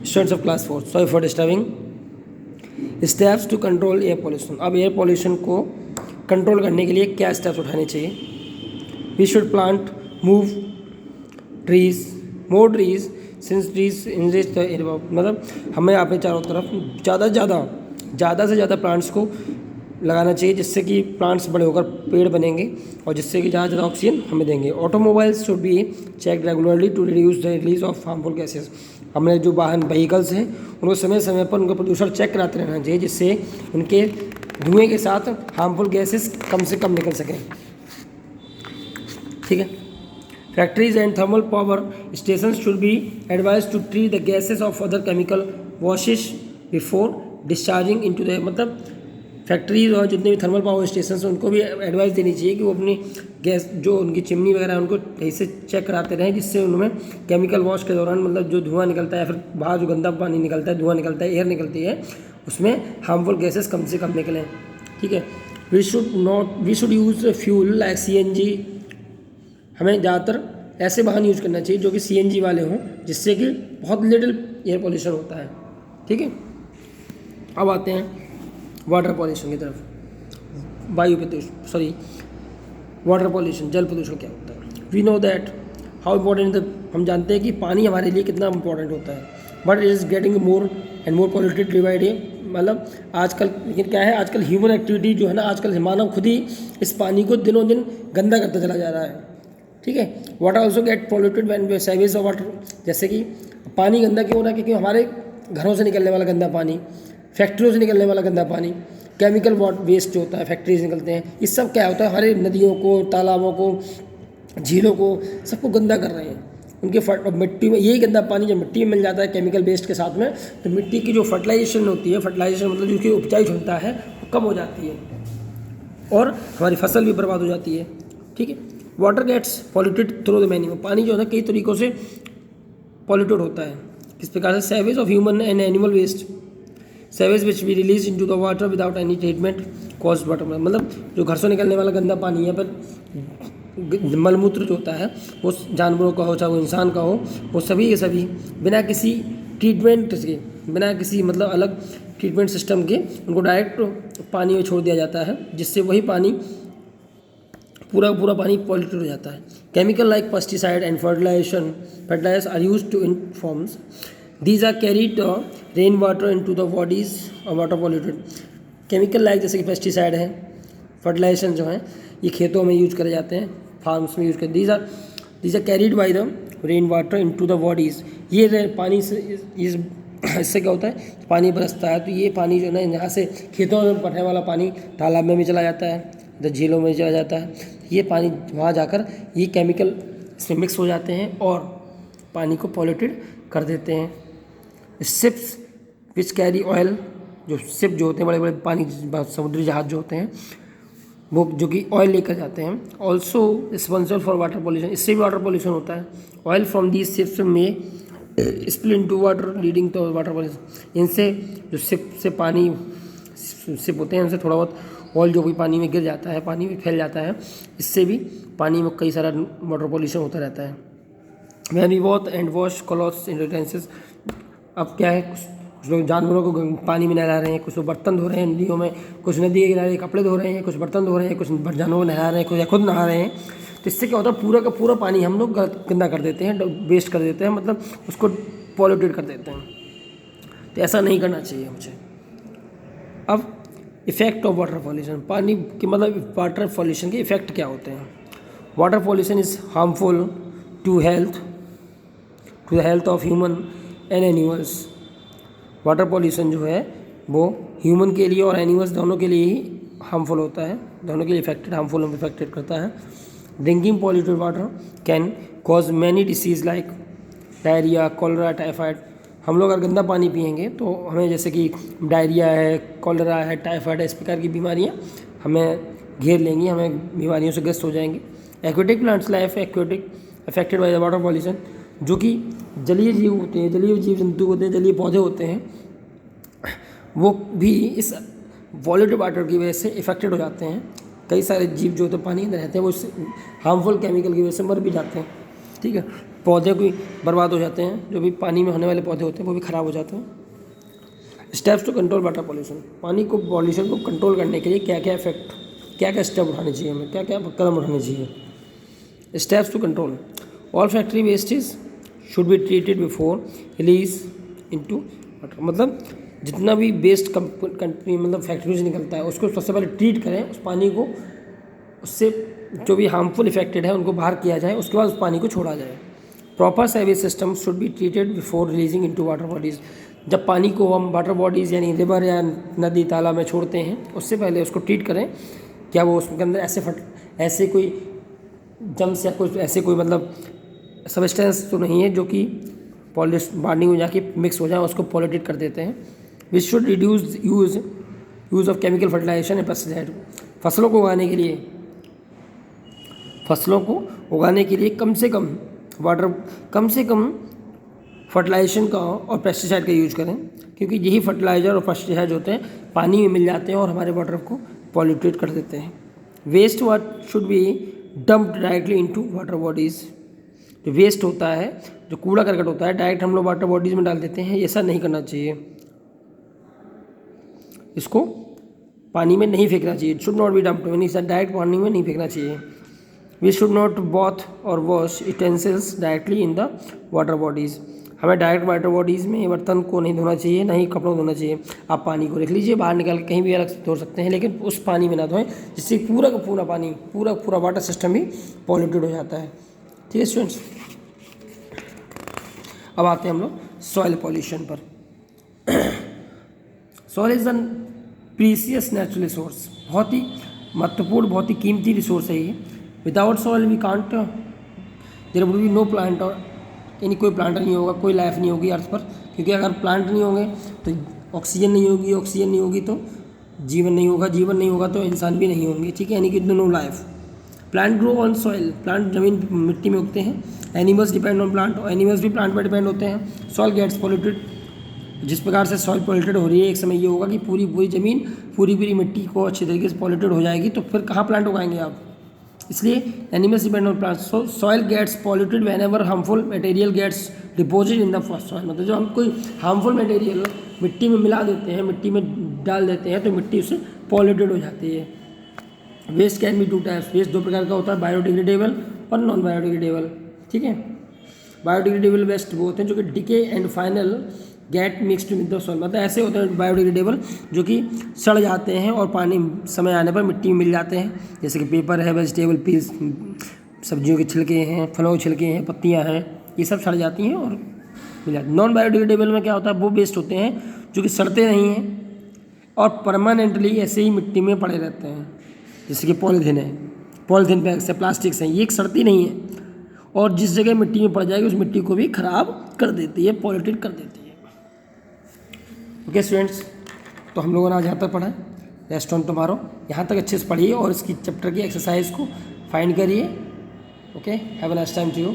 Students of class 4, sorry for disturbing. Steps to control air pollution. अब air pollution को control करने के लिए क्या स्टेप्स उठाने चाहिए? We should plant move trees more trees since trees enrich the air, मतलब हमें अपने चारों तरफ ज़्यादा से ज़्यादा प्लांट्स को लगाना चाहिए, जिससे कि प्लांट्स बड़े होकर पेड़ बनेंगे और जिससे कि ज़्यादा ऑक्सीजन हमें देंगे। Automobiles should be check regularly to reduce the release of harmful gases. हमें जो वाहन व्हीकल्स हैं उनको समय समय पर उनका प्रदूषण चेक कराते रहना चाहिए, जिससे उनके धुएं के साथ हार्मफुल गैसेस कम से कम निकल सकें। ठीक है। Factories and thermal power station should be advise to treat the gases of other chemical washes before discharging into the, मतलब फैक्ट्रीज और जितने भी थर्मल पावर स्टेशन हैं उनको भी एडवाइस देनी चाहिए कि वो अपनी गैस जो उनकी चिमनी वगैरह उनको सही से चेक कराते रहें, जिससे उनमें केमिकल वॉश के दौरान मतलब जो धुआं निकलता है, फिर बाहर जो गंदा पानी निकलता है, धुआं निकलता है, एयर निकलती है, उसमें हार्मफुल गैसेस कम से कम निकलें। ठीक है। We should use fuel like CNG। हमें ज़्यादातर ऐसे वाहन यूज़ करना चाहिए जो कि CNG वाले हों, जिससे कि बहुत लिटिल एयर पॉल्यूशन होता है। ठीक है। अब आते हैं वाटर पॉल्यूशन की तरफ। वायु प्रदूषण, सॉरी वाटर पॉल्यूशन, जल प्रदूषण क्या होता है? We know that how important हम जानते हैं कि पानी हमारे लिए कितना इम्पोर्टेंट होता है, but it is getting more and more polluted day by day. मतलब आजकल लेकिन क्या है, आजकल ह्यूमन एक्टिविटी जो है ना, आजकल मानव खुद ही इस पानी को दिनों दिन गंदा करता चला जा रहा है। ठीक है। Water also get polluted when sewage of water. जैसे कि पानी गंदा क्यों हो रहा है? क्योंकि हमारे घरों से निकलने वाला गंदा पानी, फैक्ट्रियों से निकलने वाला गंदा पानी, केमिकल वेस्ट जो होता है फैक्ट्री से निकलते हैं, इस सब क्या होता है, हमारे नदियों को, तालाबों को, झीलों को, सबको गंदा कर रहे हैं। उनके मिट्टी में यही गंदा पानी जब मिट्टी में मिल जाता है केमिकल वेस्ट के साथ में, तो मिट्टी की जो फर्टिलाइजेशन होती है, फर्टिलाइजेशन मतलब जो उसकी उपजाऊ क्षमता है वो कम हो जाती है और हमारी फसल भी बर्बाद हो जाती है। ठीक है। Water gets polluted through the manure. पानी जो है ना कई तरीक़ों से पॉल्यूटेड होता है। किस प्रकार से? Sewage of human and animal waste, sewage which be release into the water without any treatment cause water, मतलब जो घर से निकलने वाला गंदा पानी है, पर मलमूत्र जो होता है वो जानवरों का हो चाहे वो इंसान का हो, वो सभी के सभी बिना किसी ट्रीटमेंट के, बिना किसी मतलब अलग ट्रीटमेंट सिस्टम के उनको डायरेक्ट पानी में छोड़ दिया जाता है, जिससे वही पानी पूरा पानी पॉल्यूटेड हो जाता है। Chemical like pesticide and fertilizers are used to in forms, these are carried rain water into the bodies और वाटर पॉल्यूटेड। केमिकल लाइक जैसे कि पेस्टिसाइड है, फर्टिलाइजेशन जो है ये खेतों में यूज करे जाते हैं, फार्म्स में यूज करते हैं। these are carried by the rain water into the bodies। ये पानी से इससे क्या होता है, पानी बरसता है तो ये पानी जो है ना यहाँ से खेतों में बढ़ने वाला पानी तालाब में भी चला जाता है, इधर झीलों में चला जाता है। ये पानी वहाँ जाकर ये केमिकल इसमें मिक्स हो जाते हैं और पानी को पॉल्यूटेड कर देते हैं। शिप्स विच कैरी ऑयल, जो शिप जो होते हैं बड़े बड़े पानी समुद्री जहाज जो होते हैं वो जो कि ऑयल लेकर जाते हैं, also responsible for water pollution. इससे भी वाटर पॉल्यूशन होता है। Oil from these ships may spill into water leading to water pollution. इनसे जो शिप से पानी शिप होते हैं उनसे थोड़ा बहुत ऑयल जो भी पानी में गिर जाता है, पानी में फैल जाता है, इससे भी पानी में कई सारा वाटर पॉल्यूशन होता रहता है। When we wash and wash clothes and utensils. अब क्या है, कुछ लोग जानवरों को पानी में नहला रहे हैं, कुछ लोग बर्तन धो रहे हैं नदियों में, कुछ नदी के किनारे कपड़े धो रहे हैं, कुछ बर्तन धो रहे हैं, कुछ जानवरों को नहला रहे हैं, कुछ या खुद नहा रहे हैं। तो इससे क्या होता है, पूरा का पूरा पानी हम लोग गंदा कर देते हैं, वेस्ट कर देते हैं, मतलब उसको पॉल्यूटेड कर देते हैं। तो ऐसा नहीं करना चाहिए मुझे। अब इफेक्ट ऑफ वाटर पॉल्यूशन, पानी की मतलब वाटर पॉल्यूशन के इफेक्ट क्या होते हैं? Water pollution is harmful to the health of human and animals. Water pollution जो है वो ह्यूमन के लिए और एनिमल्स दोनों के लिए ही हार्मफुल होता है, दोनों के लिए हार्मफुल इफेक्टेड करता है। Drinking polluted water can cause many disease like diarrhoea, cholera, typhoid. हम लोग अगर गंदा पानी पिएंगे तो हमें जैसे कि डायरिया है, कॉलरा है, टाइफाइड है, इस प्रकार की बीमारियाँ हमें घेर लेंगी, हमें बीमारियों से ग्रस्त हो जाएंगे। Aquatic plants life aquatic affected by the water pollution, जो कि जलीय जीव होते हैं, जलीय जीव जंतु होते हैं, जलीय पौधे होते हैं, वो भी इस पॉल्यूटेड वाटर की वजह से इफेक्टेड हो जाते हैं। कई सारे जीव जो होते हैं पानी में रहते हैं वो हार्मफुल केमिकल की वजह से मर भी जाते हैं। ठीक है। पौधे भी बर्बाद हो जाते हैं, जो भी पानी में होने वाले पौधे होते हैं वो भी ख़राब हो जाते हैं। Steps to control water pollution, पानी को पॉल्यूशन को कंट्रोल करने के लिए क्या क्या स्टेप उठाने चाहिए हमें, क्या क्या कदम उठाने चाहिए। Steps to control, all factory wastage should be treated before release into water, मतलब जितना भी वेस्ट कंपनी मतलब फैक्ट्री से निकलता है उसको सबसे पहले ट्रीट करें, उस पानी को, उससे जो भी हार्मफुल इफेक्टेड है उनको बाहर किया जाए, उसके बाद उस पानी को छोड़ा जाए। Proper service system should be treated before releasing into water bodies, जब पानी को हम वाटर बॉडीज़ यानी रिवर या नदी तालाब में छोड़ते हैं उससे पहले उसको ट्रीट करें, क्या वो उसके अंदर ऐसे कोई जम्स या कुछ ऐसे कोई मतलब सब्सटेंस तो नहीं है जो कि पानी में जाके मिक्स हो जाए, उसको पॉल्यूटेट कर देते हैं। Which should reduce use of chemical fertilization and pesticide, फसलों को उगाने के लिए कम से कम फर्टिलाइजेशन का और पेस्टिसाइड का यूज करें, क्योंकि यही फर्टिलाइज़र और पेस्टिसाइड होते हैं पानी में मिल जाते हैं और हमारे वाटर को पॉल्यूटेट कर देते हैं। Waste water should be dumped directly into water bodies, जो वेस्ट होता है, जो कूड़ा करकट होता है, डायरेक्ट हम लोग वाटर बॉडीज़ में डाल देते हैं, ऐसा नहीं करना चाहिए, इसको पानी में नहीं फेंकना चाहिए। It should not be dumped, यानी डायरेक्ट पानी में नहीं फेंकना चाहिए। वी शुड नॉट बॉथ और wash utensils directly in the water bodies, हमें डायरेक्ट वाटर बॉडीज़ में बर्तन को नहीं धोना चाहिए, ना ही कपड़ों को धोना चाहिए। आप पानी को रख लीजिए, बाहर निकाल के कहीं भी अलग से धो सकते हैं, लेकिन उस पानी में ना धोएं, जिससे पूरा का पूरा पानी पूरा वाटर सिस्टम ही पॉल्यूटेड हो जाता है। ठीक है स्टूडेंट्स, अब आते हैं हम लोग सॉइल पॉल्यूशन पर। Soil is an precious natural resource, बहुत ही महत्वपूर्ण, बहुत ही कीमती रिसोर्स है ये। Without soil we can't, there would be no plant, और यानी कोई प्लांट नहीं होगा, कोई लाइफ नहीं होगी अर्थ पर, क्योंकि अगर प्लांट नहीं होंगे तो ऑक्सीजन नहीं होगी तो जीवन नहीं होगा तो इंसान भी नहीं होंगे। ठीक है, यानी कि no life. Plant grow on soil, plant जमीन मिट्टी में उगते हैं। एनिमल्स डिपेंड ऑन प्लांट, और एनिमल्स भी प्लांट पर डिपेंड होते हैं। सॉइल गेट्स पॉल्यूटेड, जिस प्रकार से सॉइल पॉल्यूटेड हो रही है, एक समय ये होगा कि पूरी ज़मीन पूरी मिट्टी को अच्छी तरीके से पॉल्यूटेड हो जाएगी, तो फिर कहाँ प्लांट उगाएंगे आप। इसलिए animals depend on plants, so soil gets polluted whenever harmful material gets deposit in the soil, मतलब जो हम कोई हार्मफुल मटेरियल मिट्टी में मिला देते हैं, मिट्टी में डाल देते हैं, तो मिट्टी उससे पॉल्यूटेड हो जाती है। Waste can be two types, waste दो प्रकार का होता है, बायोडिग्रेडेबल और नॉन बायोडिग्रेडेबल। ठीक है, बायोडिग्रेडेबल वेस्ट वो होते हैं जो कि decay and final get mixed with the soil, मतलब ऐसे होते हैं बायोडिग्रेडेबल जो कि सड़ जाते हैं और पानी समय आने पर मिट्टी में मिल जाते हैं, जैसे कि पेपर है, वेजिटेबल पीस, सब्जियों के छिलके हैं, फलों के छिलके हैं, पत्तियां हैं, ये सब सड़ जाती हैं और मिल जाती हैं। नॉन बायोडिग्रेडेबल में क्या होता है, वो वेस्ट होते हैं जो कि सड़ते नहीं हैं और परमानेंटली ऐसे ही मिट्टी में पड़े रहते हैं, जैसे कि पॉलीथीन है, पॉलीथीन बैग्स है, प्लास्टिक्स हैं, ये सड़ती नहीं है और जिस जगह मिट्टी में पड़ जाएगी उस मिट्टी को भी ख़राब कर देती है, पॉल्यूटेड कर देती है। ओके स्टूडेंट्स, तो हम लोगों ने आज यहाँ तक पढ़ा है, रेस्ट ऑन टुमारो। यहाँ तक अच्छे से पढ़िए और इसकी चैप्टर की एक्सरसाइज को फाइंड करिए। Okay, have a nice time to you.